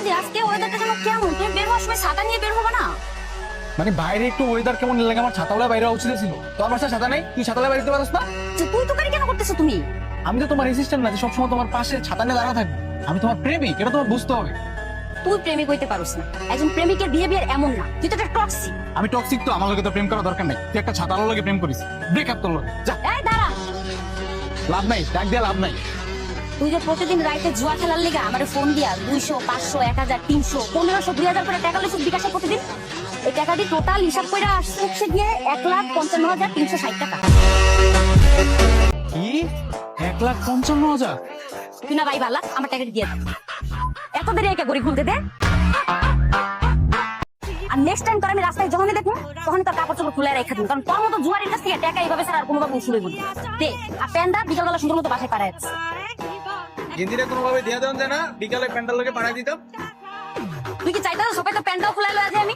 দি আজকে ওয়েদারটা যেন কেমন, তুমি বের হওয়ার সময় ছাতা নিয়ে বের হবে না? মানে বাইরে একটু ওয়েদার কেমন লাগে, আমার ছাতাওয়ালা বাইরে উচিত ছিল। তো আমার সাথে ছাতা নাই, তুই ছাতাওয়ালা বাইরে দিতে পারছ না? যে তুই তো কেন করতেছো তুমি? আমি তো তোমার অ্যাসিস্ট্যান্ট না যে সবসময় তোমার পাশে ছাতা নিয়ে দাঁড়া থাকবো। আমি তোমার প্রেমিক, এটা তোমার বুঝতে হবে। তুই প্রেমিক হইতে পারোস না, একজন প্রেমিকের বিহেভিয়ার এমন না, তুই তো একটা টক্সিক। আমি টক্সিক তো, আমার লগে তো প্রেম করার দরকার নাই। তুই একটা ছাতাওয়ালা লগে প্রেম করিস, ব্রেকআপ তোর লগে যা। এই দাঁড়া, লাভ নাই, ডাক দিয়ে লাভ নাই। তুই যে প্রতিদিন রাইতে জুয়া খেলার লিগা আমারে ফোন দিয়া 200, 500, 1000, 300, 1500, 2000 করে টাকা লইছিস বিকাশে প্রতিদিন। এই টাকা দিয়ে টোটাল হিসাব করে আসছে গিয়ে 1,55,360 টাকা। কি 1,55,000? তুই না ভাই ভালা, আমার টাকা দিয়ে দে। এত দেরি একা গড়ি খুলতে দে। আর নেক্সট টাইম তোর আমি রাস্তায় যখনই দেখবো তখন তোর কাপড় চোপড় খুলে রেখে দিন, কারণ তোর মতো জুয়ারির কাছ থেকে টাকা এইভাবে ছাড়া আর কোনোভাবে উসুলে বলবি দে। আর প্যান্ডা বিকালবেলা সুন্দর মতো বাসায় পাড়ায় আছে। গেঞ্জিটা কোনোভাবে দিয়ে দেন যায় না, বিকালে প্যান্ডাল লগে পাঠাই দিতাম। তুই কি চাইতে সবাই তো প্যান্টাও খুলে লয়ে আছে আমি?